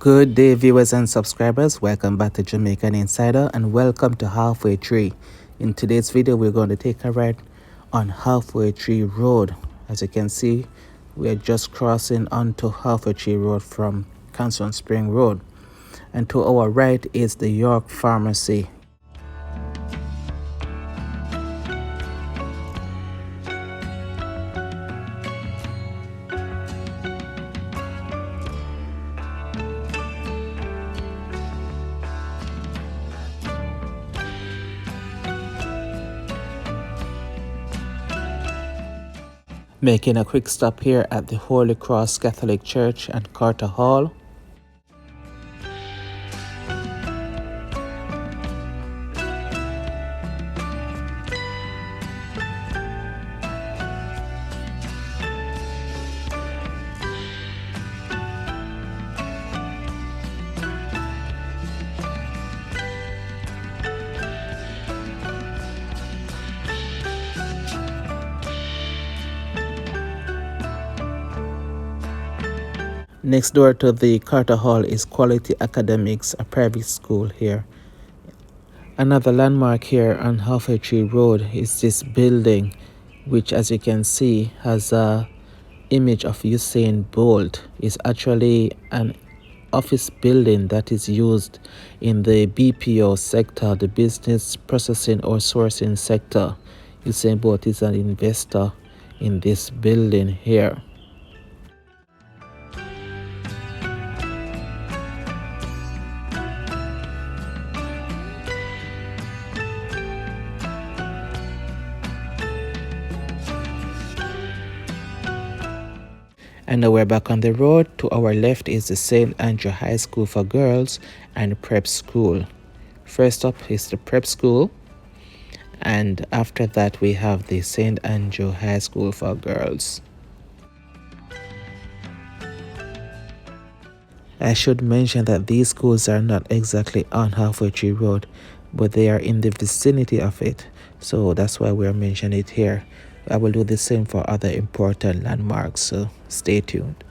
Good day, viewers and subscribers. Welcome back to Jamaican Insider and welcome to Halfway Tree. In today's video, we're going to take a ride on Halfway Tree Road. As you can see, we're just crossing onto Halfway Tree Road from Kingston Spring Road. And to our right is the York Pharmacy. Making a quick stop here at the Holy Cross Catholic Church and Carter Hall. Next door to the Carter Hall is Quality Academics, a private school here. Another landmark here on Halfway Tree Road is this building, which as you can see has a image of Usain Bolt. It's actually an office building that is used in the BPO sector, the business processing or sourcing sector. Usain Bolt is an investor in this building here. And now we're back on the road. To our left is the St. Andrew High School for Girls and Prep School. First up is the Prep School. And after that we have the St. Andrew High School for Girls. I should mention that these schools are not exactly on Halfway Tree Road, but they are in the vicinity of it. So that's why we're mentioning it here. I will do the same for other important landmarks, so stay tuned.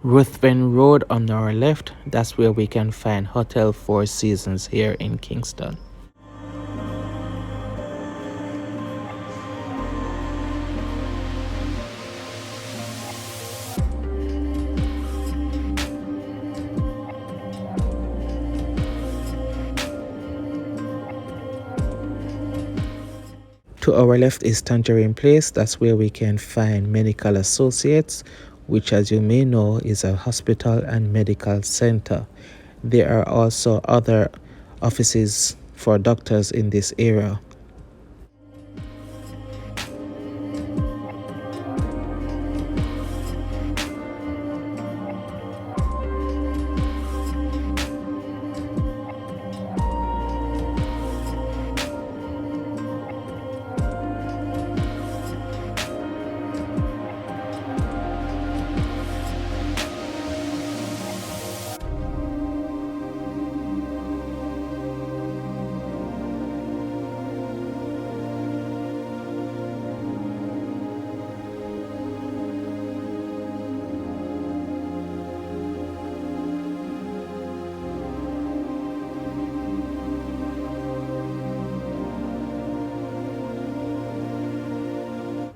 Ruthven Road on our left, that's where we can find Hotel Four Seasons here in Kingston. To our left is Tangerine Place, that's where we can find Medical Associates, which as you may know is a hospital and medical center. There are also other offices for doctors in this area.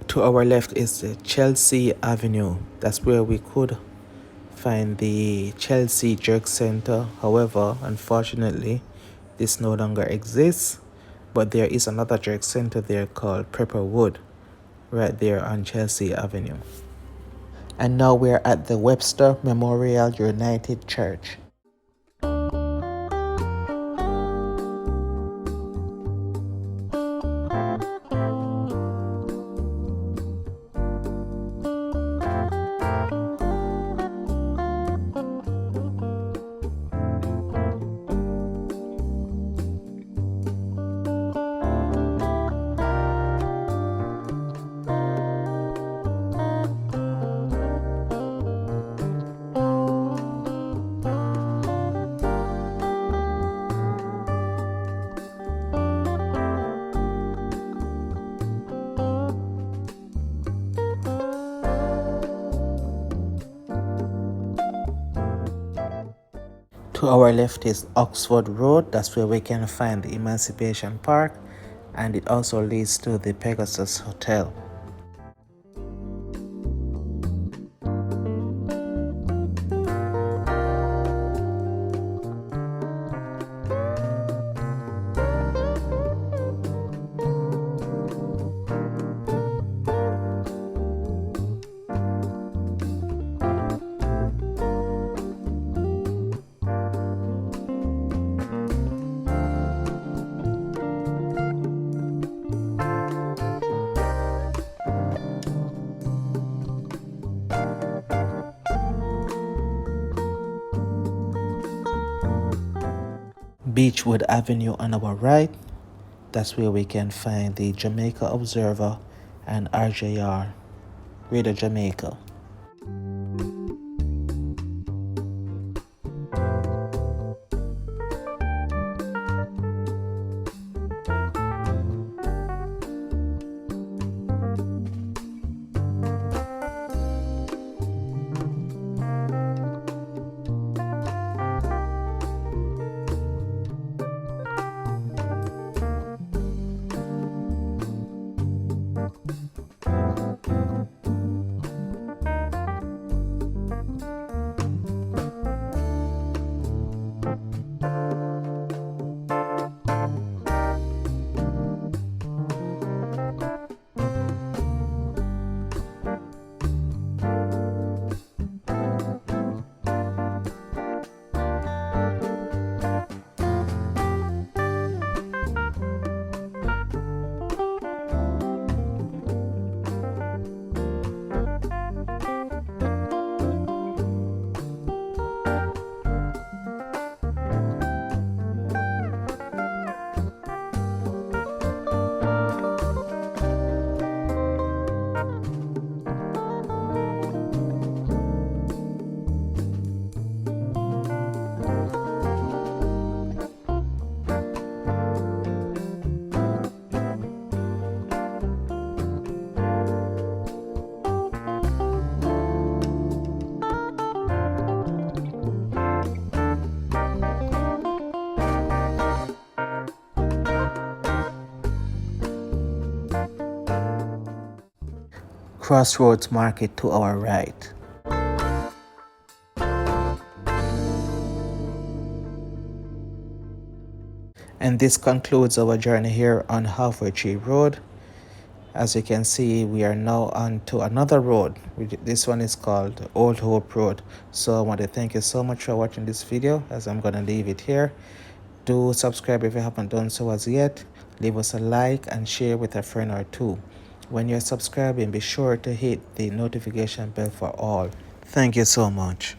To our left is the Chelsea Avenue. That's where we could find the Chelsea Jerk Center. However, unfortunately, this no longer exists. But there is another jerk center there called Pepperwood. right there on Chelsea Avenue. And now we're at the Webster Memorial United Church. To our left is Oxford Road. That's where we can find the Emancipation Park, and it also leads to the Pegasus Hotel. Beechwood Avenue on our right, that's where we can find the Jamaica Observer and RJR, Greater Jamaica. Crossroads Market to our right. And this concludes our journey here on Halfway Tree Road. As you can see, we are now on to another road. This one is called Old Hope Road. So I want to thank you so much for watching this video, as I'm going to leave it here. Do subscribe if you haven't done so as yet. Leave us a like and share with a friend or two. When you're subscribing, be sure to hit the notification bell for all. Thank you so much.